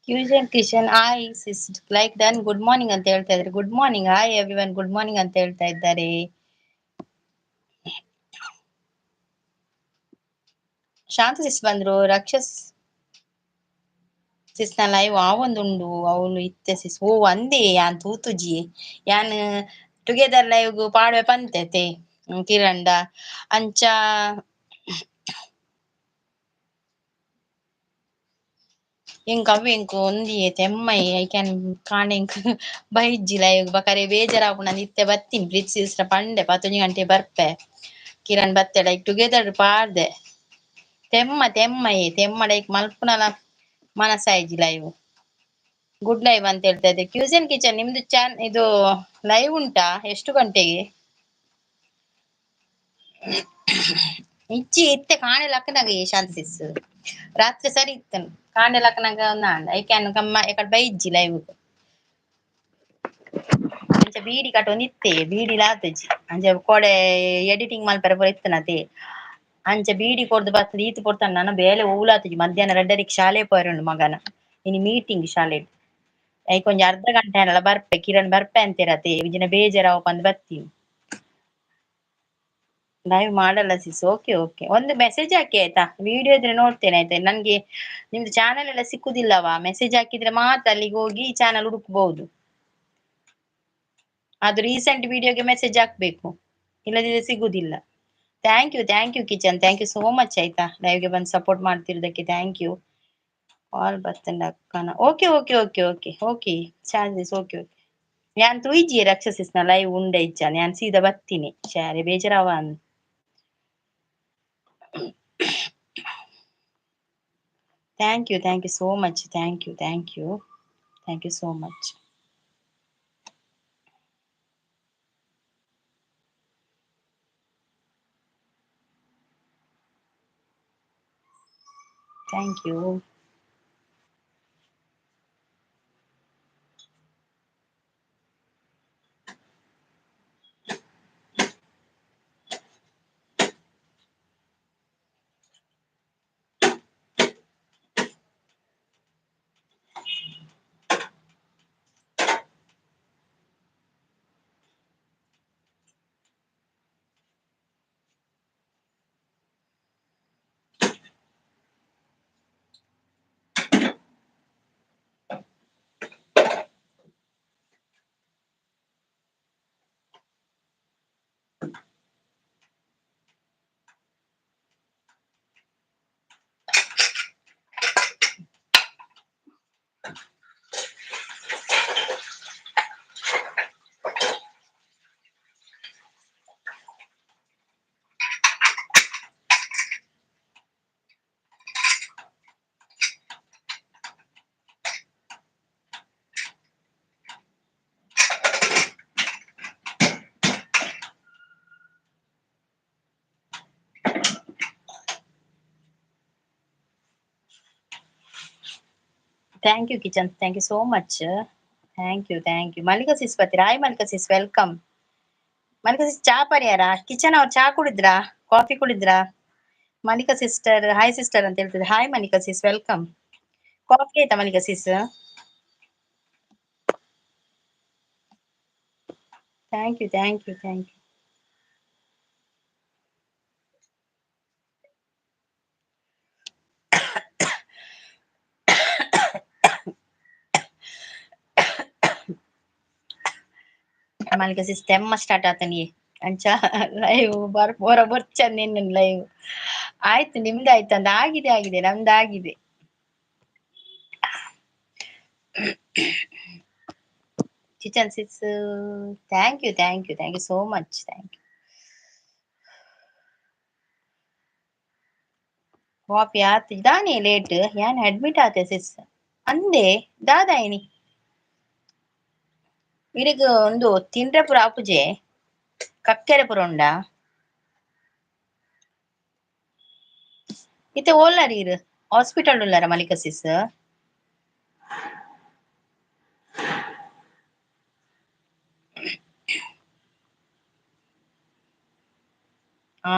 ಕ್ಯೂಷನ್ Kishan hi sis like done good morning ಅಂತ ಹೇಳ್ತಾ ಇದ್ದಾರೆ. Good morning, hi everyone, good morning ಅಂತ ಹೇಳ್ತಾ ಇದ್ದಾರೆ. ಶಾಂತ ಸಿಸ್ ಬಂದ್ರು, ರಕ್ಷಸ್ ಸಿಸ್ ನ ಲೈವ್ ಆವೊಂದುಂಡು ಅವಳು ಇತ್ತೆ ಸಿಸ್ ಓ ಅಂದೆ ಯಾನ್ ತೂತುಜಿ ಯಾನ್ ಟುಗೆದರ್ ಲೈವ್ ಪಾಡ್ವೆ ಪಂತೆತೆ ಕಿರಂಡ ಅಂಚ ಎಂಕ್ ಅವ್ ಎಂಕ್ ಒಂದಿಯೆ ತೆಮ್ಮೈ ಐ ಕ್ಯಾನ್ ಕಾಣ್ ಎಂಕ್ ಬೈಜ್ಜಿ ಲೈವ್ ಬಕರೆ ಬೇಜಾರಾಪುಂಡು ಇತ್ತೆ ಬತ್ತಿನ್ ಪ್ರೀತಿ ಸಿಸ್ರ ಪಂಡೆ 11 ಗಂಟೆ ಬರ್ಪೆ ಕಿರಣ್ ಬತ್ತೆ ಲೈಕ್ ಟುಗೆದರ್ ಪಾಡ್ದೆ ತೆಮ್ಮ ಲೈಕ್ ಮಲ್ಪುನಲ ಮನಸಾಯ್ಜಿ ಲೈವ್ ಗುಡ್ ಲೈವ್ ಅಂತ ಹೇಳ್ತಾ ಇದ್ದೆ. ಕ್ಯೂಸನ್ ಕಿಚನ್ ನಿಮ್ದು ಇದು ಲೈವ್ ಉಂಟಾ? ಎಷ್ಟು ಗಂಟೆಗೆ? ಇಚ್ಚಿ ಇತ್ತೆ ಕಾಣೆ ಲಕ್ಕನಾಗ ಶಾಂತ ಸಿಸ್ ರಾತ್ರಿ ಸರಿ ಇತ್ತನು ಕಾಂಡೆ ಲಕ್ಕನಾಗ ಒಂದಾಂಡ ಐ ಕ್ಯಾನ್ ಕಮ್ಮ ಎಕಡ್ ಬೈಜ್ಜಿ ಲೈವ್ ಅಂಚ ಬೀಡಿ ಕಟೊಂದು ಇತ್ತೆ ಬೀಡಿ ಲಾತಜಿ ಅಂಚ ಕೊಡೆ ಎಡಿಟಿಂಗ್ ಮಲ್ಪರೆ ಪೂರ ಇತ್ತನತೆ ಅಂಚ ಬೀಡಿ ಕೊರ್ದು ಬರ್ತದ ಈತ್ ಕೊಡ್ತಾನ ನನ್ನ ಬೇಲೆ ಓಲಾತಜಿ ಮಧ್ಯಾಹ್ನ 2 ಶಾಲೆ ಪೋಯರುಂಡು ಮಗನ ಇನಿ ಮೀಟಿಂಗ್ ಶಾಲೆ ಐಕ್ ಒಂಜಿ ಅರ್ಧ ಗಂಟೆ ಏನಲ್ಲ ಬರ್ಪೆ ಕಿರಣ್ ಬರ್ಪೆ ಅಂತೆರತೆ ಇಜಿನ ಬೇಜಾರಾವ ಪಂದ್ ಬತ್ತೀನಿ ಲೈವ್ ಮಾಡಲ್ಲ ಸಿಸ್. ಓಕೆ ಓಕೆ, ಒಂದು ಮೆಸೇಜ್ ಹಾಕಿ ಆಯ್ತಾ, ವಿಡಿಯೋ ಇದ್ರೆ ನೋಡ್ತೇನೆ ಆಯ್ತಾ. ನನ್ಗೆ ನಿಮ್ದು ಚಾನಲ್ ಎಲ್ಲ ಸಿಕ್ಕುದಿಲ್ಲವಾ, ಮೆಸೇಜ್ ಹಾಕಿದ್ರೆ ಮಾತ್ರ ಅಲ್ಲಿಗೆ ಹೋಗಿ ಚಾನಲ್ ಹುಡುಕ್ಬಹುದು. ಅದು ರೀಸೆಂಟ್ ವಿಡಿಯೋಗೆ ಮೆಸೇಜ್ ಹಾಕ್ಬೇಕು, ಇಲ್ಲದಿದ್ರೆ ಸಿಗುದಿಲ್ಲ. Thank you kitchen, thank you so much ಆಯ್ತಾ, ಲೈವ್ಗೆ ಬಂದು ಸಪೋರ್ಟ್ ಮಾಡ್ತಿರೋದಕ್ಕೆ ಥ್ಯಾಂಕ್ ಯು. ಆಲ್ ಬರ್ತಂಡ ಅಕ್ಕನ okay okay okay okay okay chances okay okay ಯಾನ್ ತೂಯಿಜ್ಜಿ ರಕ್ಷಸಿಸ್ನ ಲೈವ್ ಉಂಡೆ ಇಚ್ಚಾನೆ ಯಾನ್ ಸೀದಾ ಬತ್ತೀನಿ ಶಾರೆ ಬೇಜಾರವ ಅಂದ್ thank you so much thank you so much. Thank you. Thank you kitchen, thank you so much. Thank you Mallika sis ಬರ್ತೀರಾ? Hi Mallika sis, welcome. Mallika sis ಚಾ ಪರಿಯಾರ ಕಿಚನ್ ಅವ್ರು ಚಾ ಕುಡಿದ್ರಾ, ಕಾಫಿ ಕುಡಿದ್ರಾ? ಮಲ್ಲಿಕಾ ಸಿಸ್ಟರ್ ಹಾಯ್ ಸಿಸ್ಟರ್ ಅಂತ ಹೇಳ್ತಿದ್ರೆ. Hi Mallika sis, welcome. Coffee ಆಯ್ತಾ Mallika sis? Thank you. Mallika sis ತೆಮ್ಮ ಸ್ಟಾರ್ಟ್ ಆತನಿ ಅಂಚ ಲೈವ್ ಬೋರ ಬೊಚ್ಚಂದ್ ನಿನ್ನ ಲೈವ್ ಆಯ್ತು. ನಿಮ್ದು ಆಯ್ತು ಅಂದ ಆಗಿದೆ ನಮ್ದಾಗಿದೆ. Kitchen sis thank you so much. Thank you. Coffee ಆತು ದಾನೆ ಲೇಟ್ ಯಾನ್ ಅಡ್ಮಿಟ್ ಆತೆ ಸಿಸ್ ಅಂದೆ ದಾದಾಯಿನಿ ಇರಿಗ ಒಂದು ತಿಂಡ್ರೆ ಪುರ ಆಪುಜೆ ಕಕ್ಕೆರೆ ಪುರ ಉಂಡ ಇತ್ತೆ ಓಲ್ಲಾರಿ ಇರು ಹಾಸ್ಪಿಟಲ್ ಉಳ್ಳಾರ ಮಲ್ಲಿಕಾ ಸಿಸ್. ಹಾ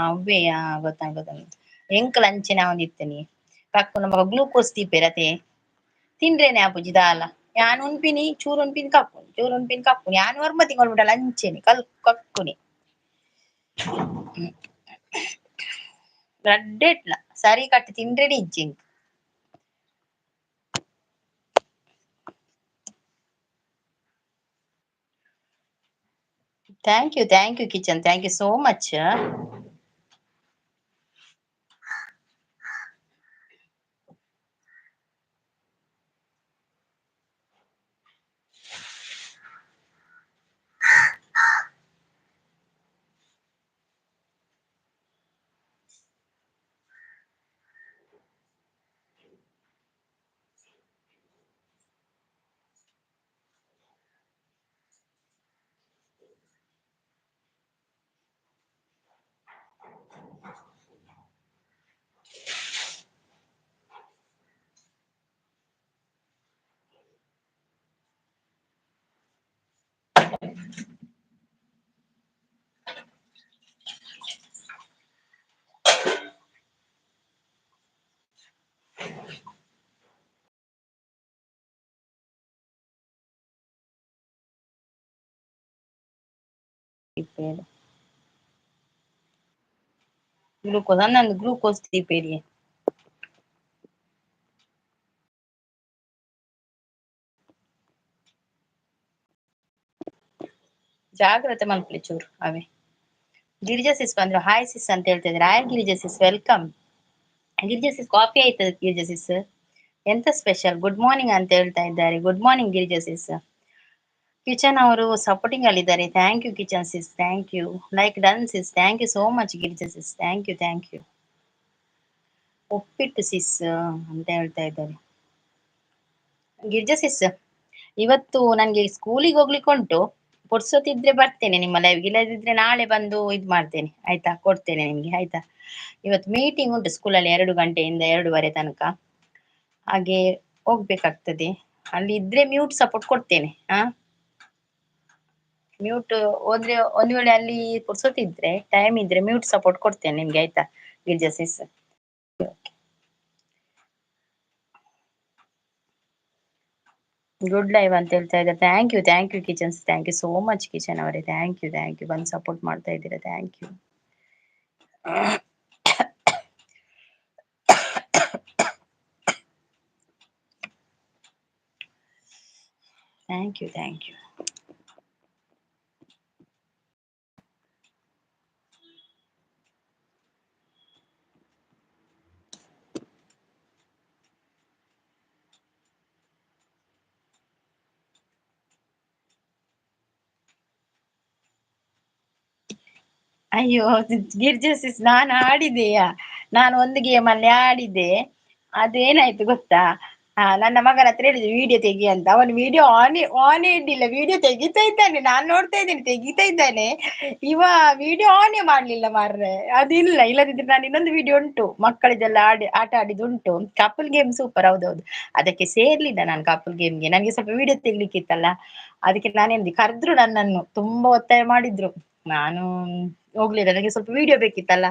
ಅವ್ವೆಯ ಗೊತ್ತಾಂಡ್ ಎಂಕಲ್ ಅಂಚನೆ ಅವನಿತ್ತನಿ ಕಕ್ಕುನ ಮಗ ಗ್ಲೂಕೋಸ್ ದೀಪೆರತೆ ತಿಂಡ್ರೇನೆ ಆಪುಜಿ ದಾಲ ಯಾನ್ ಉನ್ಪಿನಿ ಚೂರು ಉನ್ಪಿನಿ ಕಪ್ಪುನಿ ಚೂರು ಉನ್ಪಿನಿ ಕಪ್ಪುನಿ ಯಾನ್ ವರ್ಮ ತಿಂಗಳು ಬಿಡಲ್ಲ ಅಂಚೆನಿ ಕಕ್ಕುನಿ ರಡ್ಡೆ ಇಟ್ಲ ಸರಿ ಕಟ್ಟಿ ತಿಂಡ್ರೆನೆ ಇಜ್ಜಿ thank you kitchen thank you so much glucose ಹನ್ನೊಂದು ಗ್ಲೂಕೋಸ್ ದೀಪೇರಿ ಜಾಗ್ರತೆ ಮಲ್ಪಲಿ ಚೂರು ಅವೇ ಗಿರಿಜಾ ಸಿಸ್ ಬಂದ್ರು ಹಾಯ್ ಸಿಸ್ ಅಂತ ಹೇಳ್ತಾ ಇದ್ದಾರೆ hi Girija sis welcome Girija sis coffee ಆಯ್ತದ ಗಿರಿಜಾ ಸಿಸ್ ಎಂತ ಸ್ಪೆಷಲ್ ಗುಡ್ ಮಾರ್ನಿಂಗ್ ಅಂತ ಹೇಳ್ತಾ ಇದ್ದಾರೆ good morning Girija sis Kitchen ಅವರು ಸಪೋರ್ಟಿಂಗ್ ಅಲ್ಲಿದ್ದಾರೆ thank you kitchen sis thank you like done sis thank you so much Girija sis thank you ಉಪ್ಪಿಟ್ಟು ಸಿಸ್ ಅಂತ ಹೇಳ್ತಾ ಇದ್ದಾರೆ ಗಿರಿಜಾ ಸಿಸ್ ಇವತ್ತು ನನ್ಗೆ ಸ್ಕೂಲಿಗೆ ಹೋಗ್ಲಿಕ್ಕೆ ಉಂಟು ಪುರ್ಸೊತ್ತಿದ್ರೆ ಬರ್ತೇನೆ ನಿಮ್ಮ ಲೈವ್ಗೆ ಇಲ್ಲದಿದ್ರೆ ನಾಳೆ ಬಂದು ಇದ್ ಮಾಡ್ತೇನೆ ಆಯ್ತಾ ಕೊಡ್ತೇನೆ ನಿಮ್ಗೆ ಆಯ್ತಾ ಇವತ್ತು ಮೀಟಿಂಗ್ ಉಂಟು ಸ್ಕೂಲಲ್ಲಿ 2 ಗಂಟೆಯಿಂದ 2:30 ತನಕ ಹಾಗೆ ಹೋಗ್ಬೇಕಾಗ್ತದೆ ಅಲ್ಲಿ ಇದ್ರೆ ಮ್ಯೂಟ್ ಸಪೋರ್ಟ್ ಕೊಡ್ತೇನೆ ಮ್ಯೂಟ್ ಹೋದ್ರೆ ಒಂದ್ ವೇಳೆ ಅಲ್ಲಿ ಪುರ್ಸೊತ್ತಿದ್ರೆ ಟೈಮ್ ಇದ್ರೆ ಮ್ಯೂಟ್ ಸಪೋರ್ಟ್ ಕೊಡ್ತೇನೆ ನಿಮ್ಗೆ ಆಯ್ತಾ ಗಿರ್ಜಾ ಸಿಸ್ ಗುಡ್ ಲೈವ್ ಅಂತ ಹೇಳ್ತಾ ಇದ್ದಾರೆ thank you kitchens thank you so much kitchen ಅವರೇ ಥ್ಯಾಂಕ್ ಯು ಬಂದು ಸಪೋರ್ಟ್ ಮಾಡ್ತಾ ಇದ್ದೀರಾ ಥ್ಯಾಂಕ್ ಯು ಥ್ಯಾಂಕ್ ಯು ಅಯ್ಯೋ ಗಿರ್ಜಾ ಸಿಸ್ ನಾನು ಆಡಿದೆಯಾ ನಾನು ಒಂದು ಗೇಮ್ ಅಲ್ಲಿ ಆಡಿದ್ದೆ ಅದೇನಾಯ್ತು ಗೊತ್ತಾ ನನ್ನ ಮಗನ ಹತ್ರ ಹೇಳಿದೆ ವಿಡಿಯೋ ತೆಗಿ ಅಂತ ಅವನು ವಿಡಿಯೋ ಆನೇ ಇಡ್ಲಿಲ್ಲ ವಿಡಿಯೋ ತೆಗಿತಾ ಇದ್ದಾನೆ ನಾನ್ ನೋಡ್ತಾ ಇದ್ದೇನೆ ತೆಗಿತಾ ಇದ್ದಾನೆ ಇವ ವಿಡಿಯೋ ಆನೇ ಮಾಡ್ಲಿಲ್ಲ ಮಾರ್ರೆ ಅದಿಲ್ಲ ಇಲ್ಲದಿದ್ರೆ ನಾನು ಇನ್ನೊಂದು ವಿಡಿಯೋ ಉಂಟು ಮಕ್ಕಳಿದೆಲ್ಲ ಆಟ ಆಡಿದ್ದು ಉಂಟು ಕಪಲ್ ಗೇಮ್ ಸೂಪರ್ ಹೌದೌದು ಅದಕ್ಕೆ ಸೇರ್ಲಿಲ್ಲ ನಾನು ಕಪಲ್ ಗೇಮ್ಗೆ ನನಗೆ ಸ್ವಲ್ಪ ವಿಡಿಯೋ ತೆಗ್ಲಿಕ್ಕಿತ್ತಲ್ಲ ಅದಕ್ಕೆ ನಾನೇನ್ ಕರೆದ್ರು ನನ್ನನ್ನು ತುಂಬಾ ಒತ್ತಾಯ ಮಾಡಿದ್ರು ನಾನು ಹೋಗ್ಲಿಲ್ಲ ನನಗೆ ಸ್ವಲ್ಪ ವಿಡಿಯೋ ಬೇಕಿತ್ತಲ್ಲ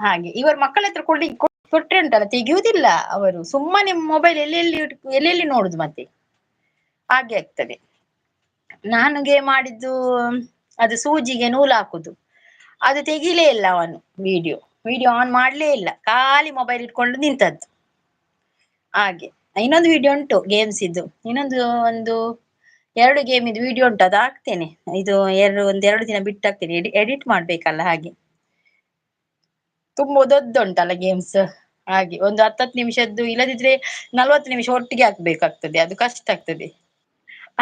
ಹಾಗೆ ಇವರು ಮಕ್ಕಳ ಹತ್ರ ಕೊಟ್ರೆ ಉಂಟಲ್ಲ ತೆಗಿಯುವುದಿಲ್ಲ ಅವರು ಸುಮ್ಮನೆ ಮೊಬೈಲ್ ಎಲ್ಲೆಲ್ಲಿ ನೋಡುದು ಮತ್ತೆ ಹಾಗೆ ಆಗ್ತದೆ ನಾನುಗೆ ಮಾಡಿದ್ದು ಅದು ಸೂಜಿಗೆ ನೂಲು ಹಾಕುದು ಅದು ತೆಗಿಲೇ ಇಲ್ಲ ಅವನು ವಿಡಿಯೋ ಆನ್ ಮಾಡ್ಲೇ ಇಲ್ಲ ಖಾಲಿ ಮೊಬೈಲ್ ಇಟ್ಕೊಂಡು ನಿಂತದ್ದು ಹಾಗೆ ಇನ್ನೊಂದು ವಿಡಿಯೋ ಉಂಟು ಗೇಮ್ಸ್ ಇದ್ದು ಇನ್ನೊಂದು ಒಂದು 2 ಗೇಮ್ ಇದು ವಿಡಿಯೋ ಉಂಟು ಅದು ಹಾಕ್ತೇನೆ ಇದು ಒಂದೆರಡು ದಿನ ಬಿಟ್ಟು ಹಾಕ್ತೇನೆ ಎಡಿಟ್ ಮಾಡ್ಬೇಕಲ್ಲ ಹಾಗೆ ತುಂಬಾ ದೊಡ್ಡ ಗೇಮ್ಸ್ ಹಾಗೆ ಒಂದು 10 ನಿಮಿಷದ್ದು ಇಲ್ಲದಿದ್ರೆ 40 ನಿಮಿಷ ಒಟ್ಟಿಗೆ ಹಾಕ್ಬೇಕಾಗ್ತದೆ ಅದು ಕಷ್ಟ ಆಗ್ತದೆ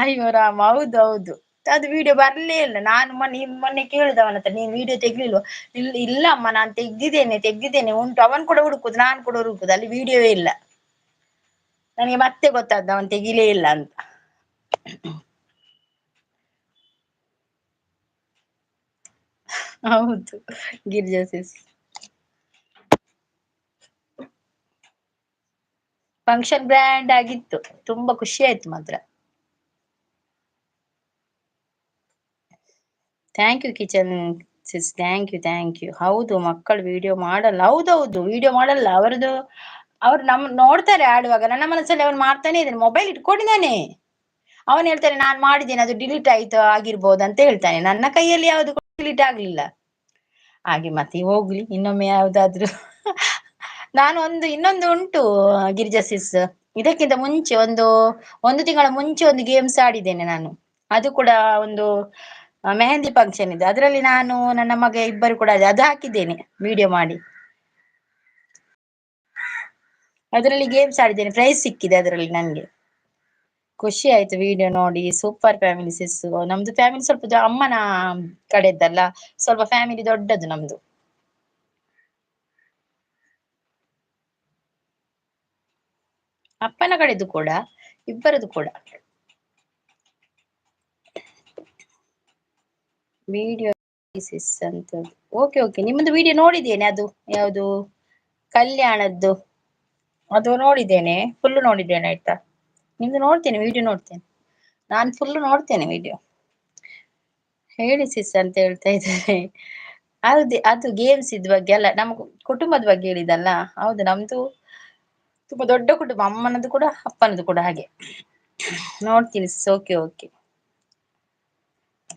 ಅಯ್ಯೋ ರಾಮ ಹೌದು ಅದು ವಿಡಿಯೋ ಬರ್ಲೇ ಇಲ್ಲ ನಾನು ಮೊನ್ನೆ ಕೇಳಿದವನ ಹತ್ರ ನೀನ್ ವಿಡಿಯೋ ತೆಗ್ಲಿಲ್ವ ಇಲ್ಲ ಅಮ್ಮ ನಾನು ತೆಗ್ದಿದ್ದೇನೆ ಉಂಟು ಅವನ್ ಕೂಡ ಹುಡುಕುದು ನಾನ್ ಕೂಡ ಹುಡುಕುದು ಅಲ್ಲಿ ವಿಡಿಯೋವೇ ಇಲ್ಲ ನನಗೆ ಮತ್ತೆ ಗೊತ್ತಾದ್ದು ಅವನ್ ತೆಗಿಲೇ ಇಲ್ಲ ಅಂತ ಹೌದು ಗಿರಿಜಾ ಸಿಸ್ ಫಂಕ್ಷನ್ ಗ್ರ್ಯಾಂಡ್ ಆಗಿತ್ತು ತುಂಬಾ ಖುಷಿ ಆಯ್ತು ಮಾತ್ರ thank you kitchen sis thank you ಹೌದು ಮಕ್ಕಳು ವಿಡಿಯೋ ಮಾಡಲ್ಲ ಹೌದೌದು ವಿಡಿಯೋ ಮಾಡಲ್ಲ ಅವರದು ಅವ್ರು ನೋಡ್ತಾರೆ ಆಡುವಾಗ. ನನ್ನ ಮನಸ್ಸಲ್ಲಿ ಅವನು ಮಾಡ್ತಾನೆ ಇದ್ದಾನೆ, ಮೊಬೈಲ್ ಇಟ್ಕೊಂಡಿದ್ದಾನೆ. ಅವನು ಹೇಳ್ತಾನೆ ನಾನ್ ಮಾಡಿದ್ದೇನೆ, ಅದು ಡಿಲೀಟ್ ಆಯ್ತು ಆಗಿರ್ಬೋದು ಅಂತ ಹೇಳ್ತಾನೆ. ನನ್ನ ಕೈಯಲ್ಲಿ ಯಾವ್ದು ಡಿಲೀಟ್ ಆಗ್ಲಿಲ್ಲ. ಹಾಗೆ ಮತ್ತೆ ಹೋಗ್ಲಿ, ಇನ್ನೊಮ್ಮೆ ಯಾವ್ದಾದ್ರು ನಾನು ಇನ್ನೊಂದು ಉಂಟು ಗಿರಿಜಾ ಸಿಸ್. ಇದಕ್ಕಿಂತ ಮುಂಚೆ ಒಂದು ತಿಂಗಳ ಮುಂಚೆ ಒಂದು ಗೇಮ್ಸ್ ಆಡಿದ್ದೇನೆ ನಾನು. ಅದು ಕೂಡ ಒಂದು ಮೆಹಂದಿ ಫಂಕ್ಷನ್ ಇದೆ, ಅದರಲ್ಲಿ ನಾನು ನನ್ನ ಮಗ ಇಬ್ಬರು ಕೂಡ ಅದು ಹಾಕಿದ್ದೇನೆ ವಿಡಿಯೋ ಮಾಡಿ. ಅದರಲ್ಲಿ ಗೇಮ್ಸ್ ಆಡಿದ್ದೇನೆ, ಪ್ರೈಸ್ ಸಿಕ್ಕಿದೆ ಅದರಲ್ಲಿ ನನ್ಗೆ. ಖುಷಿ ಆಯ್ತು ವಿಡಿಯೋ ನೋಡಿ. Super family sis. ನಮ್ದು ಫ್ಯಾಮಿಲಿ ಸ್ವಲ್ಪ ಅಮ್ಮನ ಕಡೆದ್ದಲ್ಲ, ಸ್ವಲ್ಪ ಫ್ಯಾಮಿಲಿ ದೊಡ್ಡದು ನಮ್ದು. ಅಪ್ಪನ ಕಡೆದು ಕೂಡ, ಇಬ್ಬರದು ಕೂಡ. ವಿಡಿಯೋ ಸಿಸ್ ಅಂತ. ಓಕೆ ಓಕೆ, ನಿಮ್ಮದು ವಿಡಿಯೋ ನೋಡಿದ್ದೇನೆ. ಅದು ಯಾವುದು ಕಲ್ಯಾಣದ್ದು, ಅದು ನೋಡಿದ್ದೇನೆ, ಫುಲ್ ನೋಡಿದ್ದೇನೆ ಆಯ್ತಾ. ನಿಮ್ದು ನೋಡ್ತೇನೆ, ವಿಡಿಯೋ ನೋಡ್ತೇನೆ, ನಾನು ಫುಲ್ ನೋಡ್ತೇನೆ ವಿಡಿಯೋ. ಹೇಳಿ ಸಿಸ್ ಅಂತ ಹೇಳ್ತಾ ಇದ್ದಾರೆ. ಹೌದು, ಅದು ಗೇಮ್ಸ್ ಇದ್ ಬಗ್ಗೆ ಅಲ್ಲ, ನಮ್ಮ ಕುಟುಂಬದ ಬಗ್ಗೆ ಹೇಳಿದಲ್ಲ. ಹೌದು, ನಮ್ದು ತುಂಬಾ ದೊಡ್ಡ ಕುಟುಂಬ, ಅಮ್ಮನದು ಕೂಡ ಅಪ್ಪನದು ಕೂಡ ಹಾಗೆ. ನೋಡ್ತೀನಿ ಸಿಸ್. Okay okay.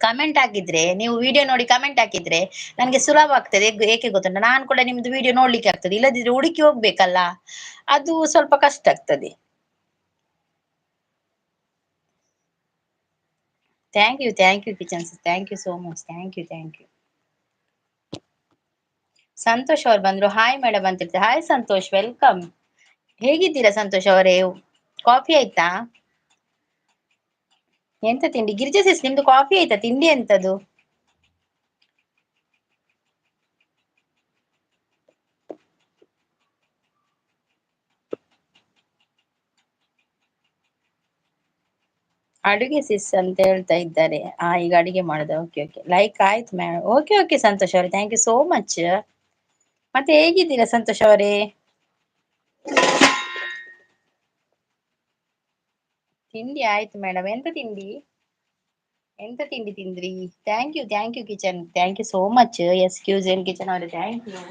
ಕಮೆಂಟ್ ಹಾಕಿದ್ರೆ, ನೀವು ವಿಡಿಯೋ ನೋಡಿ ಕಮೆಂಟ್ ಹಾಕಿದ್ರೆ ನನ್ಗೆ ಸುಲಭ ಆಗ್ತದೆ. ಏಕೆ ಗೊತ್ತುಂಟ, ನಾನು ಕೂಡ ನಿಮ್ದು ವಿಡಿಯೋ ನೋಡ್ಲಿಕ್ಕೆ ಆಗ್ತದೆ. ಇಲ್ಲದಿದ್ರೆ ಹುಡುಕಿ ಹೋಗ್ಬೇಕಲ್ಲ, ಅದು ಸ್ವಲ್ಪ ಕಷ್ಟ ಆಗ್ತದೆ. Thank you kitchen sis, thank you so much, thank you. Santhosh ಅವ್ರು ಬಂದ್ರು, ಹಾಯ್ ಮೇಡಮ್ ಅಂತ ಹೇಳ್ತಾರೆ. Hi Santhosh, welcome. ಹೇಗಿದ್ದೀರಾ ಸಂತೋಷ್ ಅವರೇ? ಕಾಫಿ ಆಯ್ತಾ? ಎಂತ ತಿಂಡಿ? ಗಿರಿಜಾ ಸಿಸ್, ನಿಮ್ದು ಕಾಫಿ ಆಯ್ತಾ? ತಿಂಡಿ ಎಂತದು? ಅಡುಗೆ ಸಿಸ್ ಅಂತ ಹೇಳ್ತಾ ಇದ್ದಾರೆ. ಈಗ ಅಡಿಗೆ ಮಾಡುದ? ಓಕೆ ಓಕೆ, ಲೈಕ್ ಆಯ್ತು ಮೇಡಮ್. ಓಕೆ ಓಕೆ ಸಂತೋಷ್ ಅವರೇ, ಥ್ಯಾಂಕ್ ಯು ಸೋ ಮಚ್. ಮತ್ತೆ ಹೇಗಿದ್ದೀರಾ ಸಂತೋಷ್ ಅವರೇ? ತಿಂಡಿ ಆಯ್ತು ಮೇಡಮ್. ಎಂತ ತಿಂಡಿ ತಿಂದ್ರಿ? Thank you kitchen, thank you so much. Excuse ಏನ್ ಕಿಚನ್ ಅವರೇ, thank you.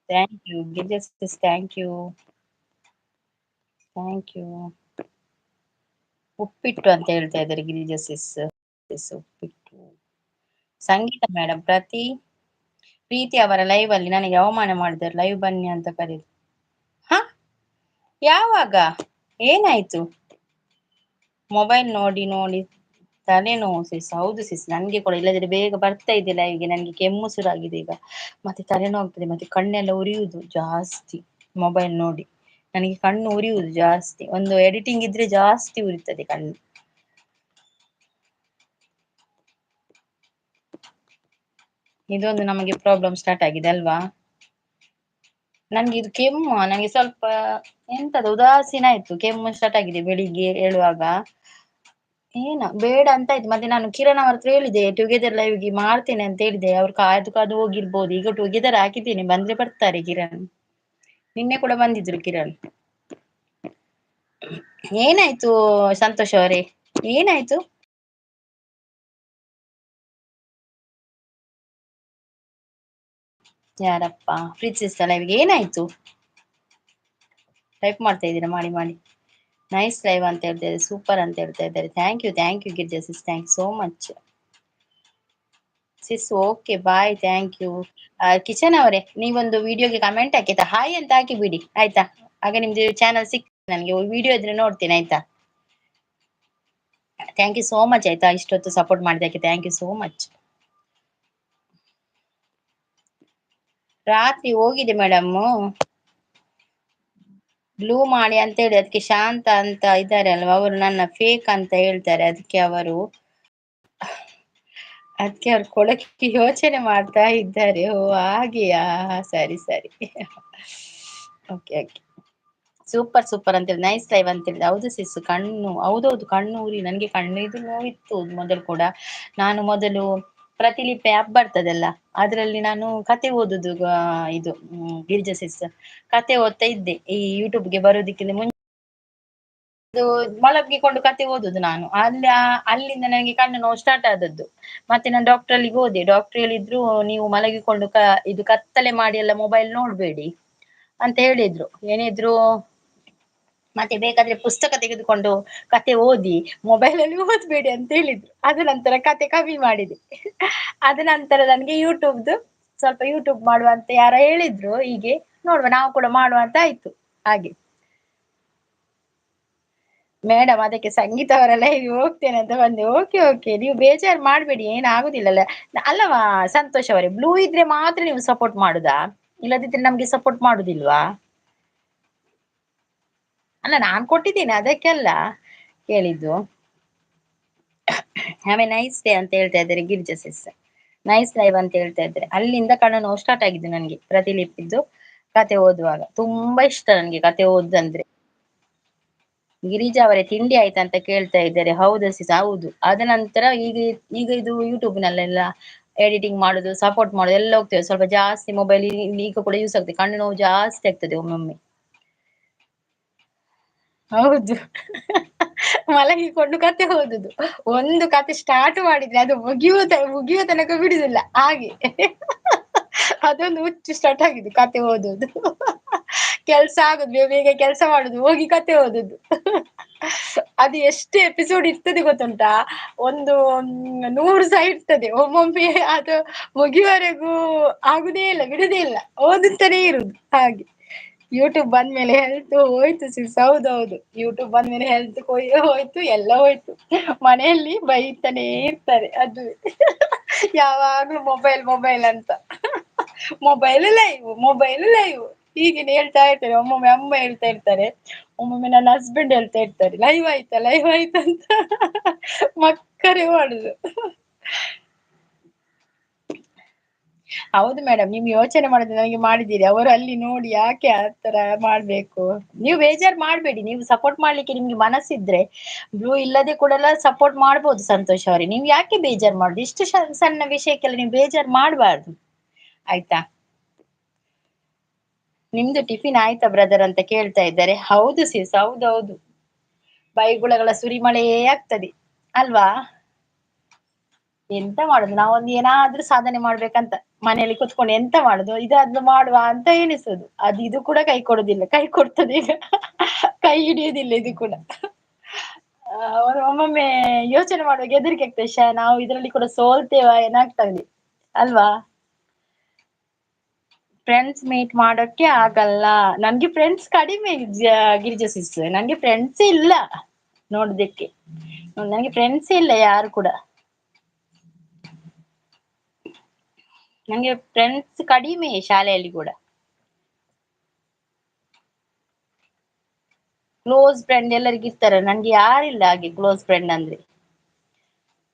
Thank you Girija sis, thank you. ಉಪ್ಪಿಟ್ಟು ಅಂತ ಹೇಳ್ತಾ ಇದ್ದಾರೆ ಗಿರಿಜಾ ಸಿಸ್. ಉಪ್ಪಿಟ್ಟು. ಸಂಗೀತ ಮೇಡಮ್, ಪ್ರೀತಿ ಅವರ ಲೈವ್ ಅಲ್ಲಿ ನನಗೆ ಅವಮಾನ ಮಾಡಿದ್ದಾರೆ. ಲೈವ್ ಬನ್ನಿ ಅಂತ ಕರೀದು. ಹ, ಯಾವಾಗ? ಏನಾಯ್ತು? ಮೊಬೈಲ್ ನೋಡಿ ನೋಡಿ ತಲೆನೋವು ಸಿಸ್. ಹೌದು ಸಿಸ್, ನನ್ಗೆ ಕೂಡ. ಇಲ್ಲದಿದ್ರೆ ಬೇಗ ಬರ್ತಾ ಇದೆ ಲೈವ್ಗೆ. ನನ್ಗೆ ಕೆಮ್ಮು ಶುರುವಾಗಿದೆ ಈಗ, ಮತ್ತೆ ತಲೆನೋವು ಆಗ್ತದೆ, ಮತ್ತೆ ಕಣ್ಣೆಲ್ಲ ಉರಿಯುವುದು ಜಾಸ್ತಿ ಮೊಬೈಲ್ ನೋಡಿ. ನನಗೆ ಕಣ್ಣು ಉರಿಯುವುದು ಜಾಸ್ತಿ, ಒಂದು ಎಡಿಟಿಂಗ್ ಇದ್ರೆ ಜಾಸ್ತಿ ಉರಿತದೆ ಕಣ್ಣು. ಇದೊಂದು ನಮಗೆ ಪ್ರಾಬ್ಲಮ್ ಸ್ಟಾರ್ಟ್ ಆಗಿದೆ ಅಲ್ವಾ? ನನ್ಗೆ ಇದು ಕೆಮ್ಮು, ನನಗೆ ಸ್ವಲ್ಪ ಎಂತದ ಉದಾಸೀನ ಆಯ್ತು, ಕೆಮ್ಮು ಸ್ಟಾರ್ಟ್ ಆಗಿದೆ ಬೆಳಿಗ್ಗೆ ಹೇಳುವಾಗ. ಏನ ಬೇಡ ಅಂತ ಆಯ್ತು. ಮತ್ತೆ ನಾನು ಕಿರಣ್ ಅವ್ರ ಹತ್ರ ಹೇಳಿದೆ, ಟುಗೆದರ್ ಲೈವ್ಗೆ ಮಾಡ್ತೇನೆ ಅಂತ ಹೇಳಿದೆ. ಅವ್ರು ಕಾದು ಕಾದು ಹೋಗಿರ್ಬೋದು. ಈಗ ಟುಗೆದರ್ ಹಾಕಿದ್ದೇನೆ, ಬಂದ್ರೆ ಬರ್ತಾರೆ ಕಿರಣ್. ನಿನ್ನೆ ಕೂಡ ಬಂದಿದ್ರು ಕಿರಣ್. ಏನಾಯ್ತು ಸಂತೋಷ್ ಅವರೇ, ಏನಾಯ್ತು? ಯಾರಪ್ಪ? ಪ್ರೀತಿಸ್ತ ಲೈವ್ಗೆ ಏನಾಯ್ತು? ಟೈಪ್ ಮಾಡ್ತಾ ಇದ್ದೀರಾ, ಮಾಡಿ ಮಾಡಿ. ನೈಸ್ ಲೈವ್ ಅಂತ ಹೇಳ್ತಾ ಇದ್ದಾರೆ, ಸೂಪರ್ ಅಂತ ಹೇಳ್ತಾ ಇದ್ದಾರೆ. Thank you Girija sis, thank you so much sis. Okay bye, thank you. Kitchen ಅವರೇ, ನೀವೊಂದು ವಿಡಿಯೋಗೆ ಕಮೆಂಟ್ ಹಾಕಿತಾ, ಹಾಯ್ ಅಂತ ಹಾಕಿ ಬಿಡಿ ಆಯ್ತಾ. ಆಗ ನಿಮ್ದು ಚಾನಲ್ ಸಿಕ್ತದೆ ನನಗೆ, ವಿಡಿಯೋ ಇದ್ರೆ ನೋಡ್ತೇನೆ ಆಯ್ತಾ. ಥ್ಯಾಂಕ್ ಯು ಸೋ ಮಚ್ ಆಯ್ತಾ, ಇಷ್ಟೊತ್ತು ಸಪೋರ್ಟ್ ಮಾಡಿದಕ್ಕೆ ಥ್ಯಾಂಕ್ ಯು ಸೋ ಮಚ್. ರಾತ್ರಿ ಹೋಗಿದೆ ಮೇಡಮ್, ಬ್ಲೂ ಮಾಡಿ ಅಂತ ಹೇಳಿ. ಅದಕ್ಕೆ ಶಾಂತ ಅಂತ ಇದ್ದಾರೆ ಅಲ್ವಾ, ಅವರು ನನ್ನ ಫೇಕ್ ಅಂತ ಹೇಳ್ತಾರೆ. ಅದಕ್ಕೆ ಅವ್ರು ಕೊಡಕ್ಕೆ ಯೋಚನೆ ಮಾಡ್ತಾ ಇದ್ದಾರೆ. ಓ ಹಾಗೆಯಾ, ಸರಿ ಸರಿ. Okay okay. ಸೂಪರ್ ಸೂಪರ್ ಅಂತೇಳಿ ನೈಸ್ ಲೈವ್ ಅಂತೇಳಿ. ಹೌದು ಸಿಸ್, ಕಣ್ಣು ಹೌದೌದು, ಕಣ್ಣು ಉರಿ, ನನಗೆ ಕಣ್ಣು ಇದು ನೋವಿತ್ತು ಮೊದಲು ಕೂಡ. ನಾನು ಮೊದಲು ಪ್ರತಿಲಿಪಿ ಆ್ಯಪ್ ಬರ್ತದಲ್ಲ, ಅದರಲ್ಲಿ ನಾನು ಕತೆ ಓದುದು, ಇದು ಗಿರಿಜಾ ಸಿಸ್, ಕತೆ ಓದ್ತಾ ಇದ್ದೆ ಈ ಯೂಟ್ಯೂಬ್ಗೆ ಬರೋದಕ್ಕಿಂತ ಮುಂಚೆ. ಅದು ಮಲಗಿಕೊಂಡು ಕತೆ ಓದುದು ನಾನು ಅಲ್ಲಿ. ಅಲ್ಲಿಂದ ನನಗೆ ಕಣ್ಣು ನೋವು ಸ್ಟಾರ್ಟ್ ಆದದ್ದು. ಮತ್ತೆ ನಾನು ಡಾಕ್ಟರ್ ಅಲ್ಲಿಗೆ ಹೋದೆ. ಡಾಕ್ಟರ್ ಹೇಳಿದ್ರು, ನೀವು ಮಲಗಿಕೊಂಡು ಇದು ಕತ್ತಲೆ ಮಾಡಿ ಎಲ್ಲ ಮೊಬೈಲ್ ನೋಡ್ಬೇಡಿ ಅಂತ ಹೇಳಿದ್ರು. ಏನಿದ್ರು ಮತ್ತೆ ಬೇಕಾದ್ರೆ ಪುಸ್ತಕ ತೆಗೆದುಕೊಂಡು ಕತೆ ಓದಿ, ಮೊಬೈಲ್ ಅಲ್ಲಿ ಓದ್ಬೇಡಿ ಅಂತ ಹೇಳಿದ್ರು. ಅದ ನಂತರ ಕತೆ ಕಮ್ಮಿ ಮಾಡಿದೆ. ಅದ ನಂತರ ನನ್ಗೆ ಯೂಟ್ಯೂಬ್ದು ಸ್ವಲ್ಪ ಯೂಟ್ಯೂಬ್ ಮಾಡುವ ಅಂತ ಯಾರ ಹೇಳಿದ್ರು, ಹೀಗೆ ನೋಡುವ ನಾವು ಕೂಡ ಮಾಡುವ ಅಂತ ಆಯ್ತು ಹಾಗೆ. ಮೇಡಮ್ ಅದಕ್ಕೆ ಸಂಗೀತ ಅವರೆಲ್ಲ ಹೇಗೆ ಹೋಗ್ತೇನೆ ಅಂತ ಬಂದೆ. ಓಕೆ ಓಕೆ, ನೀವು ಬೇಜಾರು ಮಾಡ್ಬೇಡಿ, ಏನಾಗುದಿಲ್ಲಲ್ಲ. ಅಲ್ಲವಾ ಸಂತೋಷ್ ಅವರೇ, ಬ್ಲೂ ಇದ್ರೆ ಮಾತ್ರ ನೀವು ಸಪೋರ್ಟ್ ಮಾಡುದಾ, ಇಲ್ಲದಿದ್ರೆ ನಮ್ಗೆ ಸಪೋರ್ಟ್ ಮಾಡುದಿಲ್ವಾ? ಅಲ್ಲ ನಾನ್ ಕೊಟ್ಟಿದ್ದೀನಿ ಅದಕ್ಕೆಲ್ಲ ಕೇಳಿದ್ದು. ಹ್ಯಾವ್ ಎ ನೈಸ್ ಡೇ ಅಂತ ಹೇಳ್ತಾ ಇದ್ದಾರೆ ಗಿರಿಜಾ ಸಿಸ್. ನೈಸ್ ಲೈವ್ ಅಂತ ಹೇಳ್ತಾ ಇದ್ದಾರೆ. ಅಲ್ಲಿಂದ ಕಣ್ಣು ನೋವು ಸ್ಟಾರ್ಟ್ ಆಗಿದೆ ನನ್ಗೆ ಪ್ರತಿಲಿಪಿದ್ದು ಕತೆ ಓದುವಾಗ. ತುಂಬಾ ಇಷ್ಟ ನನ್ಗೆ ಕತೆ ಓದಂದ್ರೆ. ಗಿರಿಜಾ ಅವರೇ ತಿಂಡಿ ಆಯ್ತಾ ಅಂತ ಕೇಳ್ತಾ ಇದ್ದಾರೆ. ಹೌದು ಸಿಸ್, ಹೌದು. ಅದ ನಂತರ ಈಗ ಈಗ ಇದು ಯೂಟ್ಯೂಬ್ ನಲ್ಲೆಲ್ಲ ಎಡಿಟಿಂಗ್ ಮಾಡುದು, ಸಪೋರ್ಟ್ ಮಾಡುದು ಎಲ್ಲ ಹೋಗ್ತೇವೆ. ಸ್ವಲ್ಪ ಜಾಸ್ತಿ ಮೊಬೈಲ್ ಈಗ ಕೂಡ ಯೂಸ್ ಆಗ್ತದೆ, ಕಣ್ಣು ನೋವು ಜಾಸ್ತಿ ಆಗ್ತದೆ ಒಮ್ಮೊಮ್ಮೆ. ಹೌದು. ಮಲಗಿಕೊಂಡು ಕತೆ ಓದುದು, ಒಂದು ಕತೆ ಸ್ಟಾರ್ಟ್ ಮಾಡಿದ್ರೆ ಅದು ಮುಗಿಯುವ ತನಕ ಬಿಡುದಿಲ್ಲ ಹಾಗೆ. ಅದೊಂದು ಹುಚ್ಚು ಸ್ಟಾರ್ಟ್ ಆಗಿದೆ ಕತೆ ಓದುದು. ಕೆಲ್ಸ ಆಗುದು, ಬೇಗ ಕೆಲ್ಸ ಮಾಡುದು, ಹೋಗಿ ಕತೆ ಓದುದು. ಅದು ಎಷ್ಟು ಎಪಿಸೋಡ್ ಇರ್ತದೆ ಗೊತ್ತುಂಟಾ, ಒಂದು 100 ಸಹ ಇರ್ತದೆ ಒಮ್ಮೊಮ್ಮೆ. ಅದು ಮುಗಿಯುವವರೆಗೂ ಆಗುದೇ ಇಲ್ಲ, ಬಿಡುದೇ ಇಲ್ಲ, ಓದುತ್ತಾನೇ ಇರುದು ಹಾಗೆ. ಯೂಟ್ಯೂಬ್ ಬಂದ್ಮೇಲೆ ಹೆಲ್ತ್ ಹೋಯ್ತು ಸಿಸ್. ಹೌದೌದು, ಯೂಟ್ಯೂಬ್ ಬಂದ್ಮೇಲೆ ಹೆಲ್ತ್ ಹೋಯ್ತು, ಎಲ್ಲ ಹೋಯ್ತು. ಮನೆಯಲ್ಲಿ ಬೈತಾನೇ ಇರ್ತಾರೆ, ಅದು ಯಾವಾಗ್ಲೂ ಮೊಬೈಲ್ ಮೊಬೈಲ್ ಅಂತ. ಮೊಬೈಲ್ ಲೈವ್, ಮೊಬೈಲ್ ಲೈವ್ ಹೀಗೇನೆ ಹೇಳ್ತಾ ಇರ್ತಾರೆ. ಒಮ್ಮೊಮ್ಮೆ ಅಮ್ಮ ಹೇಳ್ತಾ ಇರ್ತಾರೆ, ಒಮ್ಮೊಮ್ಮೆ ನನ್ನ ಹಸ್ಬೆಂಡ್ ಹೇಳ್ತಾ ಇರ್ತಾರೆ, ಲೈವ್ ಆಯ್ತಾ ಲೈವ್ ಆಯ್ತಾ ಅಂತ. ಮಕ್ಕರೇ ಮಾಡುದು. ಹೌದು ಮೇಡಮ್, ನಿಮ್ ಯೋಚನೆ ಮಾಡಿದ್ರೆ ನನಗೆ ಮಾಡಿದ್ದೀರಿ. ಅವರು ಅಲ್ಲಿ ನೋಡಿ ಯಾಕೆ ಆತರ ಮಾಡ್ಬೇಕು. ನೀವು ಬೇಜಾರ್ ಮಾಡ್ಬೇಡಿ, ನೀವು ಸಪೋರ್ಟ್ ಮಾಡ್ಲಿಕ್ಕೆ ನಿಮ್ಗೆ ಮನಸ್ಸಿದ್ರೆ ಬ್ಲೂ ಇಲ್ಲದೆ ಕೂಡ ಸಪೋರ್ಟ್ ಮಾಡ್ಬೋದು ಸಂತೋಷ್ ಅವರೇ. ನೀವು ಯಾಕೆ ಬೇಜಾರ್ ಮಾಡುದು, ಇಷ್ಟು ಸಣ್ಣ ವಿಷಯಕ್ಕೆಲ್ಲ ನೀವು ಬೇಜಾರ್ ಮಾಡಬಾರ್ದು ಆಯ್ತಾ. ನಿಮ್ದು ಟಿಫಿನ್ ಆಯ್ತಾ ಬ್ರದರ್ ಅಂತ ಕೇಳ್ತಾ ಇದ್ದಾರೆ. ಹೌದು ಸಿಸ್, ಹೌದೌದು, ಬೈಗುಳಗಳ ಸುರಿಮಳೆಯೇ ಆಗ್ತದೆ ಅಲ್ವಾ. ಎಂತ ಮಾಡುದು, ನಾವೊಂದು ಏನಾದ್ರೂ ಸಾಧನೆ ಮಾಡ್ಬೇಕಂತ ಮನೆಯಲ್ಲಿ ಕುತ್ಕೊಂಡು ಎಂತ ಮಾಡುದು, ಇದಾದ್ರೂ ಮಾಡುವ ಅಂತ ಎಣಿಸುದು. ಅದು ಇದು ಕೂಡ ಕೈ ಕೊಡುದಿಲ್ಲ, ಕೈ ಕೊಡ್ತದೆ ಈಗ, ಕೈ ಹಿಡಿಯುದಿಲ್ಲ ಇದು ಕೂಡ. ಒಮ್ಮೊಮ್ಮೆ ಯೋಚನೆ ಮಾಡುವಾಗ ಹೆದರಿಕೆ ಆಗ್ತದೆ, ನಾವು ಇದರಲ್ಲಿ ಕೂಡ ಸೋಲ್ತೇವಾ ಏನಾಗ್ತದೆ ಅಲ್ವಾ. ಫ್ರೆಂಡ್ಸ್ ಮೀಟ್ ಮಾಡೋಕೆ ಆಗಲ್ಲ, ನನ್ಗೆ ಫ್ರೆಂಡ್ಸ್ ಕಡಿಮೆ ಗಿರಿಜಾ ಸಿಸ್, ನನ್ಗೆ ಫ್ರೆಂಡ್ಸ್ ಇಲ್ಲ ನೋಡ್ದಕ್ಕೆ. ನನ್ಗೆ ಫ್ರೆಂಡ್ಸ್ ಇಲ್ಲ ಯಾರು ಕೂಡ, ನಂಗೆ ಫ್ರೆಂಡ್ಸ್ ಕಡಿಮೆ ಶಾಲೆಯಲ್ಲಿ ಕೂಡ. ಕ್ಲೋಸ್ ಫ್ರೆಂಡ್ ಎಲ್ಲರಿಗೂ ಇರ್ತಾರೆ, ನನ್ಗೆ ಯಾರಿಲ್ಲ ಹಾಗೆ ಕ್ಲೋಸ್ ಫ್ರೆಂಡ್ ಅಂದ್ರೆ.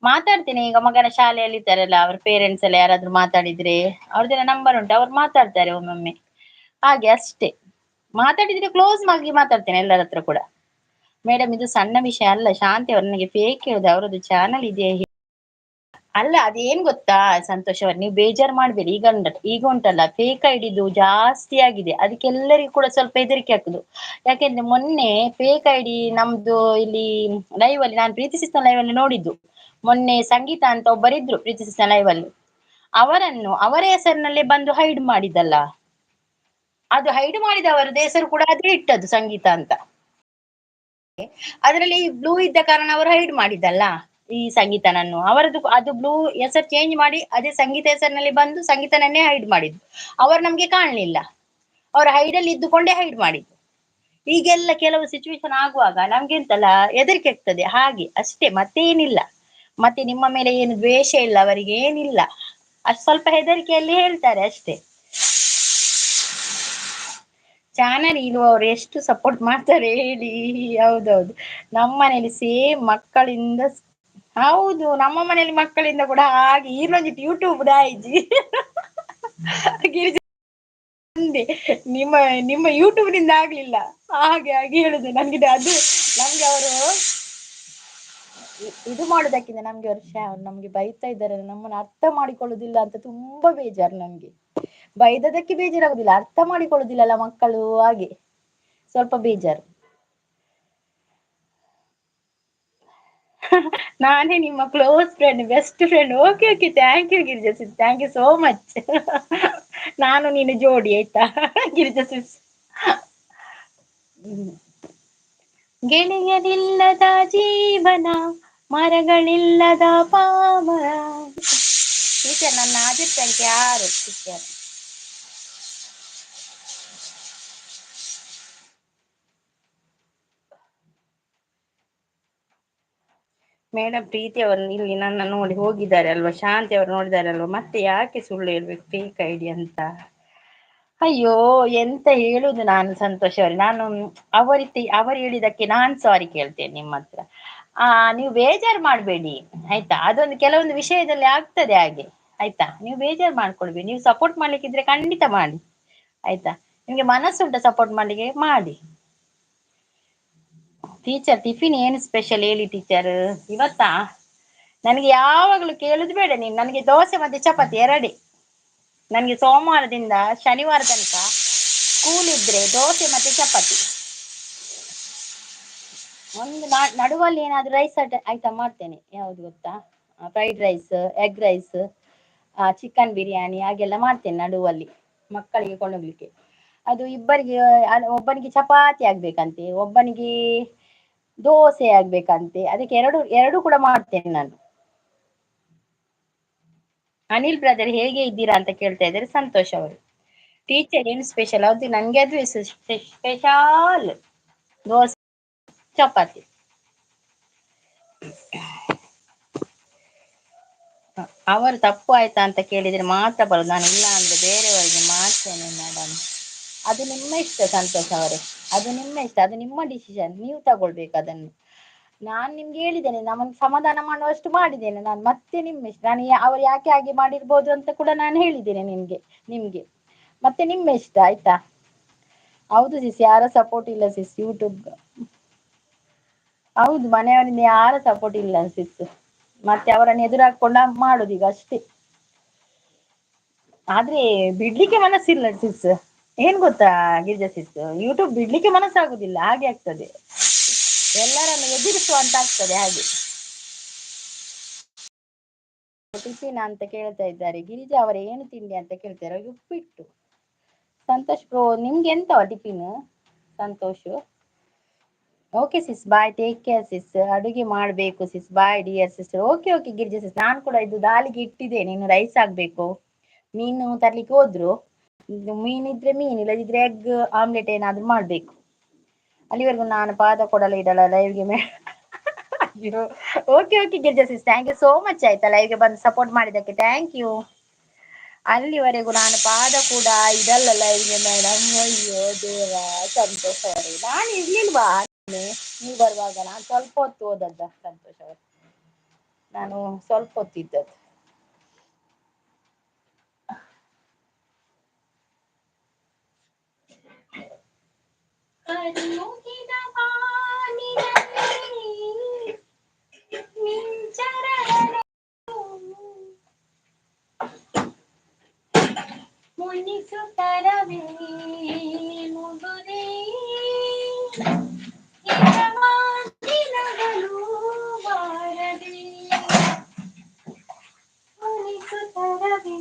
ಮಾತಾಡ್ತೀನಿ, ಈಗ ಮಗನ ಶಾಲೆಯಲ್ಲಿ ಇದ್ದಾರಲ್ಲ ಅವ್ರ ಪೇರೆಂಟ್ಸ್ ಎಲ್ಲ ಯಾರಾದ್ರೂ ಮಾತಾಡಿದ್ರೆ ಅವ್ರದ್ದೆಲ್ಲ ನಂಬರ್ ಉಂಟು, ಅವ್ರು ಮಾತಾಡ್ತಾರೆ ಒಮ್ಮೊಮ್ಮೆ ಹಾಗೆ ಅಷ್ಟೇ. ಮಾತಾಡಿದ್ರೆ ಕ್ಲೋಸ್ ಆಗಿ ಮಾತಾಡ್ತೇನೆ ಎಲ್ಲರ ಹತ್ರ ಕೂಡ. ಮೇಡಮ್ ಇದು ಸಣ್ಣ ವಿಷಯ ಅಲ್ಲ, ಶಾಂತಿ ಅವ್ರು ನನಗೆ ಫೇಕ್ ಹೇಳಿದೆ, ಅವರದ್ದು ಚಾನಲ್ ಇದೆ. ಅಲ್ಲ ಅದೇನ್ ಗೊತ್ತಾ ಸಂತೋಷ್ ಅವ್ರೆ, ನೀವು ಬೇಜಾರ್ ಮಾಡ್ಬೇಡಿ. ಈಗ ಉಂಟಲ್ಲ ಫೇಕ್ ಐಡಿದು ಜಾಸ್ತಿ ಆಗಿದೆ, ಅದಕ್ಕೆಲ್ಲರಿಗೂ ಕೂಡ ಸ್ವಲ್ಪ ಹೆದರಿಕೆ ಆಗ್ತದೆ. ಯಾಕೆಂದ್ರೆ ಮೊನ್ನೆ ಫೇಕ್ ಐಡಿ ನಮ್ದು ಇಲ್ಲಿ ಲೈವ್ ಅಲ್ಲಿ, ನಾನು ಪ್ರೀತಿ ಸಿಸ್ಟರ್ ಲೈವ್ ಅಲ್ಲಿ ನೋಡಿದ್ದು. ಮೊನ್ನೆ ಸಂಗೀತ ಅಂತ ಒಬ್ಬರಿದ್ರು ಪ್ರೀತಿ ಸಿಸ್ಟರ್ ಲೈವ್ ಅಲ್ಲಿ, ಅವರನ್ನು ಅವರ ಹೆಸರಿನಲ್ಲೇ ಬಂದು ಹೈಡ್ ಮಾಡಿದ್ದಲ್ಲ. ಅದು ಹೈಡ್ ಮಾಡಿದವರದ್ದು ಹೆಸರು ಕೂಡ ಅದೇ ಇಟ್ಟದ್ದು ಸಂಗೀತ ಅಂತ. ಅದರಲ್ಲಿ ಬ್ಲೂ ಇದ್ದ ಕಾರಣ ಅವರು ಹೈಡ್ ಮಾಡಿದ್ದಲ್ಲ ಈ ಸಂಗೀತನನ್ನು. ಅವರದ್ದು ಅದು ಬ್ಲೂ ಹೆಸರು ಚೇಂಜ್ ಮಾಡಿ ಅದೇ ಸಂಗೀತ ಹೆಸರಿನಲ್ಲಿ ಬಂದು ಸಂಗೀತನನ್ನೇ ಹೈಡ್ ಮಾಡಿದ್ದು. ಅವರು ನಮ್ಗೆ ಕಾಣ್ಲಿಲ್ಲ, ಅವರು ಹೈಡಲ್ಲಿ ಇದ್ದುಕೊಂಡೇ ಹೈಡ್ ಮಾಡಿದ್ದು. ಈಗೆಲ್ಲ ಕೆಲವು ಸಿಚುವೇಶನ್ ಆಗುವಾಗ ನಮ್ಗೆ ಎಂತಲ್ಲ ಹೆದರಿಕೆ ಆಗ್ತದೆ ಹಾಗೆ ಅಷ್ಟೇ, ಮತ್ತೇನಿಲ್ಲ. ಮತ್ತೆ ನಿಮ್ಮ ಮೇಲೆ ಏನು ದ್ವೇಷ ಇಲ್ಲ, ಅವರಿಗೆ ಏನಿಲ್ಲ, ಅಷ್ಟು ಸ್ವಲ್ಪ ಹೆದರಿಕೆಯಲ್ಲಿ ಹೇಳ್ತಾರೆ ಅಷ್ಟೇ. ಚಾನಲ್ ಇರುವವರು ಎಷ್ಟು ಸಪೋರ್ಟ್ ಮಾಡ್ತಾರೆ ಹೇಳಿ. ಹೌದೌದು, ನಮ್ಮ ಮನೇಲಿ ಸೇಮ್ ಮಕ್ಕಳಿಂದ. ಹೌದು, ನಮ್ಮ ಮನೇಲಿ ಮಕ್ಕಳಿಂದ ಕೂಡ ಹಾಗೆ ಈರ್ಲೊಂಜಿಟ್ಟು ಯೂಟ್ಯೂಬ್ ದಾಯಿಜಿ. ಅಂದೆ ನಿಮ್ಮ ನಿಮ್ಮ ಯೂಟ್ಯೂಬ್ ನಿಂದ ಆಗ್ಲಿಲ್ಲ ಹಾಗೆ ಹಾಗೆ ಹೇಳುದು ನನ್ಗೆ ಅದು ನಮ್ಗೆ ಅವರು ಇದು ಮಾಡೋದಕ್ಕಿಂತ ನಮ್ಗೆ ಅವ್ರು ನಮ್ಗೆ ಬೈತಾ ಇದ್ದಾರೆ ನಮ್ಮನ್ನು ಅರ್ಥ ಮಾಡಿಕೊಳ್ಳುದಿಲ್ಲ ಅಂತ ತುಂಬಾ ಬೇಜಾರು ನಮ್ಗೆ. ಬೈದದಕ್ಕೆ ಬೇಜಾರಾಗುದಿಲ್ಲ, ಅರ್ಥ ಮಾಡಿಕೊಳ್ಳುದಿಲ್ಲಲ್ಲ ಮಕ್ಕಳು, ಹಾಗೆ ಸ್ವಲ್ಪ ಬೇಜಾರು. ನಾನೇ ನಿಮ್ಮ close friend, best friend. Okay okay, thank you Girija sis, thank you so much. ನಾನು ನೀನು ಜೋಡಿ ಆಯ್ತಾ ಗಿರಿಜಾ ಸಿಸ್. ಗೆಳೆಯರಿಲ್ಲದ ಜೀವನ, ಮರಗಳಿಲ್ಲದ ಪಾಮರ. ಟೀಚರ್ ನನ್ನ ಆದಿತ್ಯಂಕೆ ಯಾರು ಟೀಚರ್? ಮೇಡಮ್ ಪ್ರೀತಿ ಅವರು ಇಲ್ಲಿ ನನ್ನ ನೋಡಿ ಹೋಗಿದ್ದಾರೆ ಅಲ್ವಾ, ಶಾಂತಿ ಅವರು ನೋಡಿದ್ದಾರೆ ಅಲ್ವಾ, ಮತ್ತೆ ಯಾಕೆ ಸುಳ್ಳು ಹೇಳ್ಬೇಕು ಫೇಕ್ ಐಡಿ ಅಂತ. ಅಯ್ಯೋ ಎಂತ ಹೇಳುದು ನಾನು ಸಂತೋಷ್ ಅವ್ರೆ, ನಾನು ಅವರು ಹೇಳಿದಕ್ಕೆ ನಾನ್ ಸಾರಿ ಕೇಳ್ತೇನೆ ನಿಮ್ಮ ಹತ್ರ. ನೀವು ಬೇಜಾರು ಮಾಡ್ಬೇಡಿ ಆಯ್ತಾ, ಅದೊಂದು ಕೆಲವೊಂದು ವಿಷಯದಲ್ಲಿ ಆಗ್ತದೆ ಹಾಗೆ ಆಯ್ತಾ. ನೀವು ಬೇಜಾರು ಮಾಡ್ಕೊಳ್ಬೇಡಿ, ನೀವು ಸಪೋರ್ಟ್ ಮಾಡ್ಲಿಕ್ಕಿದ್ರೆ ಖಂಡಿತ ಮಾಡಿ ಆಯ್ತಾ. ನಿಮ್ಗೆ ಮನಸ್ಸುಂಟ ಸಪೋರ್ಟ್ ಮಾಡ್ಲಿಕ್ಕೆ ಮಾಡಿ. ಟೀಚರ್ ಟಿಫಿನ್ ಏನು ಸ್ಪೆಷಲ್ ಹೇಳಿ ಟೀಚರ್ ಇವತ್ತಾ? ನನಗೆ ಯಾವಾಗಲೂ ಕೇಳುದು ಬೇಡ ನೀನು, ನನಗೆ ದೋಸೆ ಮತ್ತೆ ಚಪಾತಿ ಎರಡೇ. ನನಗೆ ಸೋಮವಾರದಿಂದ ಶನಿವಾರ ತನಕ ಸ್ಕೂಲ್ ಇದ್ರೆ ದೋಸೆ ಮತ್ತೆ ಚಪಾತಿ. ಒಂದು ನಡುವಲ್ಲಿ ಏನಾದ್ರು ರೈಸ್ ಐಟಮ್ ಮಾಡ್ತೇನೆ. ಯಾವ್ದು ಗೊತ್ತಾ? Fried rice, egg rice, chicken biryani ಹಾಗೆಲ್ಲ ಮಾಡ್ತೇನೆ ನಡುವಲ್ಲಿ ಮಕ್ಕಳಿಗೆ ಕೊಂಡೋಗ್ಲಿಕ್ಕೆ. ಅದು ಇಬ್ಬರಿಗೆ, ಒಬ್ಬನಿಗೆ ಚಪಾತಿ ಆಗ್ಬೇಕಂತೆ, ಒಬ್ಬನಿಗೆ ದೋಸೆ ಆಗ್ಬೇಕಂತೆ, ಅದಕ್ಕೆ ಎರಡು ಎರಡು ಕೂಡ ಮಾಡ್ತೇನೆ ನಾನು. ಅನಿಲ್ ಬ್ರದರ್ ಹೇಗೆ ಇದ್ದೀರಾ ಅಂತ ಕೇಳ್ತಾ ಇದ್ದಾರೆ ಸಂತೋಷ್ ಅವರು. ಟೀಚರ್ ಏನು ಸ್ಪೆಷಲ್? ಹೌದು ನಂಗೆ ಅದು ಸ್ಪೆಷಲ್ ದೋಸೆ ಚಪಾತಿ. ಅವರು ತಪ್ಪು ಆಯ್ತಾ ಅಂತ ಕೇಳಿದ್ರೆ ಮಾತ್ರ ಬರೋದು, ನಾನು ಇಲ್ಲ ಅಂದ್ರೆ ಬೇರೆಯವರಿಗೆ ಮಾಡ್ತೇನೆ ಮೇಡಮ್. ಅದು ನಿಮ್ಮ ಇಷ್ಟ ಸಂತೋಷ್ ಅವರೇ, ಅದು ನಿಮ್ಮ ಇಷ್ಟ, ಅದು ನಿಮ್ಮ ಡಿಸಿಷನ್, ನೀವು ತಗೊಳ್ಬೇಕು ಅದನ್ನು. ನಾನ್ ನಿಮ್ಗೆ ಹೇಳಿದ್ದೇನೆ, ನಮ್ಮನ್ನು ಸಮಾಧಾನ ಮಾಡುವಷ್ಟು ಮಾಡಿದ್ದೇನೆ ನಾನು, ಮತ್ತೆ ನಿಮ್ಮ ಇಷ್ಟ. ನಾನು ಅವ್ರು ಯಾಕೆ ಹಾಗೆ ಮಾಡಿರ್ಬೋದು ಅಂತ ಕೂಡ ನಾನು ಹೇಳಿದ್ದೇನೆ ನಿಮ್ಗೆ ಮತ್ತೆ ನಿಮ್ಮ ಇಷ್ಟ ಆಯ್ತಾ. ಹೌದು ಸಿಸ್, ಯಾರ ಸಪೋರ್ಟ್ ಇಲ್ಲ ಸಿಸ್ ಯೂಟ್ಯೂಬ್. ಹೌದು, ಮನೆಯವರಿಂದ ಯಾರ ಸಪೋರ್ಟ್ ಇಲ್ಲ ಸಿಸ್, ಮತ್ತೆ ಅವರನ್ನು ಎದುರಾಕೊಂಡ ಮಾಡುದು ಈಗ ಅಷ್ಟೇ. ಆದ್ರೆ ಬಿಡ್ಲಿಕ್ಕೆ ಮನಸ್ಸಿಲ್ಲ ಸಿಸ್, ಏನ್ ಗೊತ್ತಾ ಗಿರಿಜಾ ಸಿಸ್, ಯೂಟ್ಯೂಬ್ ಬಿಡ್ಲಿಕ್ಕೆ ಮನಸ್ಸಾಗುದಿಲ್ಲ, ಹಾಗೆ ಆಗ್ತದೆ, ಎಲ್ಲರನ್ನು ಎದುರಿಸುವಂತ ಆಗ್ತದೆ ಹಾಗೆ. ಟಿಫಿನ್ ಅಂತ ಕೇಳ್ತಾ ಇದ್ದಾರೆ ಗಿರಿಜಾ ಅವರ, ಏನು ತಿಂಡಿ ಅಂತ ಕೇಳ್ತಾರೆ. ಉಪ್ಪಿಟ್ಟು. ಸಂತೋಷ್ ಬ್ರೋ ನಿಮ್ಗೆ ಎಂತವ tiffin Santhosh? Okay sis, bye, take care sis. ಅಡುಗೆ ಮಾಡ್ಬೇಕು sis, bye dear sister. Okay okay Girija sis, ನಾನು ಕೂಡ ಇದು ದಾಲಿಗೆ ಇಟ್ಟಿದ್ದೇನೆ, ಇನ್ನು ರೈಸ್ ಆಗ್ಬೇಕು. ಮೀನು ತರ್ಲಿಕ್ಕೆ ಹೋದ್ರು, ಮೀನಿದ್ರೆ ಮೀನ್, ಇಲ್ಲದಿದ್ರೆ ಎಗ್ ಆಮ್ಲೆಟ್ ಏನಾದ್ರು ಮಾಡ್ಬೇಕು. ಅಲ್ಲಿವರೆಗೂ ನಾನು ಪಾದ ಕೊಡಲ್ಲ ಇಡಲ್ಲ ಲೈವ್ಗೆ ಅಯ್ಯೋ okay okay Girija sis, thank you so much ಆಯ್ತಾ, ಲೈವ್ಗೆ ಬಂದು ಸಪೋರ್ಟ್ ಮಾಡಿದ್ದಕ್ಕೆ ಥ್ಯಾಂಕ್ ಯು. ಅಲ್ಲಿವರೆಗೂ ನಾನು ಪಾದ ಕೂಡ ಇದಲ್ಲ ಲೈವ್ಗೆ ಮೇಡಮ್. ಅಯ್ಯೋ ದೇವ ಸಂತೋಷ್ ಅವರೇ, ನಾನು ಇರ್ಲಿಲ್ವಾ ನೀವು ಬರುವಾಗ? ನಾನು ಸ್ವಲ್ಪ ಹೊತ್ತು ಹೋದದ್ದ ಸಂತೋಷ್ ಅವರೇ, ನಾನು ಸ್ವಲ್ಪ ಹೊತ್ತಿದ್ದದ್ದು. ಕರಿಮುಗಿದ ಬಾನಿನಲ್ಲಿ ಮಿಂಚರನೆ ಮುನಿಸುತ್ತರವೇ ಮುಗುದೇ ಹಿತವಾಗಿ ನಗಲು ಬಾರದೆ ಮುನಿಸುತ್ತರವೇ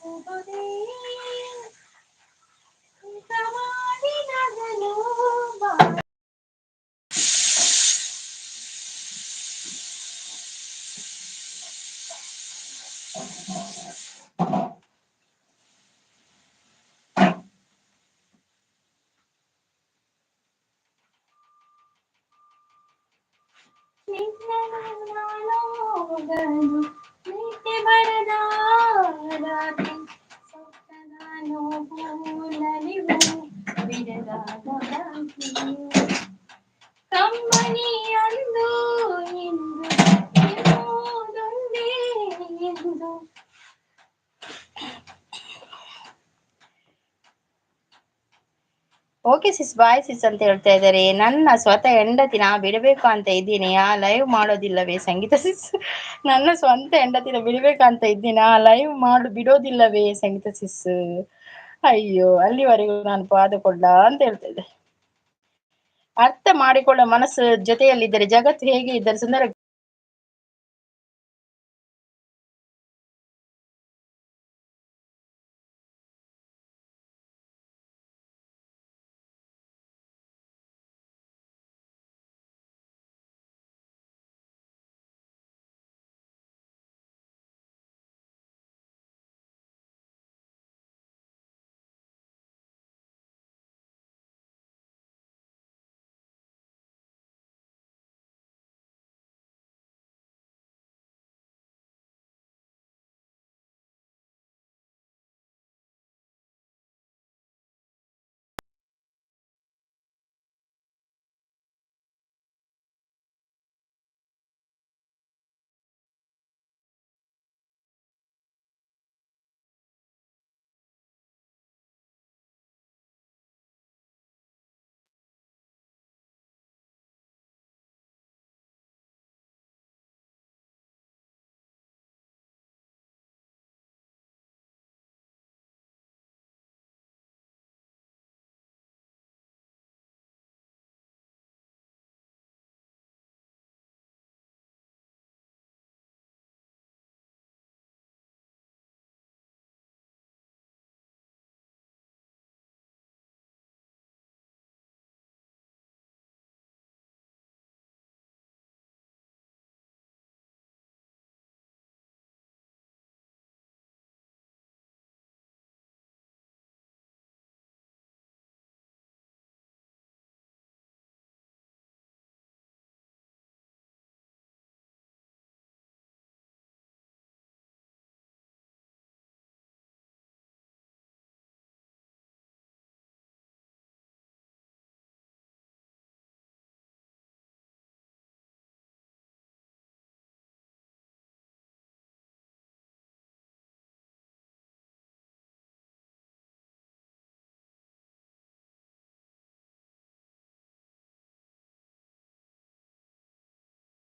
ಮುಗುದೇ ಹಿತವಾಗಿ ನಗಲು ಬಾರದೆ. ನಿತ್ಯ ಬರದ ರಾತ್ರಿ ಸೊಕ್ಕದಾನೋ ನಲಿವು ಬಿಡದಾದ ಕಮ್ಮನಿ ಅಂದು ಇಂದು ಎಂಬುದೊಂದೇ ಎಂದು ಓಕೆ ಸಿಸ್ ಬಾಯ್ ಸಿಸ್ ಅಂತ ಹೇಳ್ತಾ ಇದ್ದಾರೆ. ನನ್ನ ಸ್ವತಃ ಹೆಂಡತಿ ನಾ ಬಿಡಬೇಕು ಅಂತ ಇದ್ದೀನಿ. ಆ ಲೈವ್ ಮಾಡೋದಿಲ್ಲವೇ ಸಂಗೀತ ಸಿಸ್? ನನ್ನ ಸ್ವಂತ ಹೆಂಡತಿನ ಬಿಡಬೇಕಂತ ಇದ್ದೀನಿ. ಆ ಲೈವ್ ಬಿಡೋದಿಲ್ಲವೇ ಸಂಗೀತ ಸಿಸ್? ಅಯ್ಯೋ! ಅಲ್ಲಿವರೆಗೂ ನಾನು ಪಾದ ಕೊಡ್ಲಾ ಅಂತ ಹೇಳ್ತಾ ಇದ್ದೆ. ಅರ್ಥ ಮಾಡಿಕೊಳ್ಳೋ ಮನಸ್ಸು ಜೊತೆಯಲ್ಲಿದ್ದರೆ ಜಗತ್ತು ಹೇಗೆ ಇದ್ದರೆ ಸುಂದರ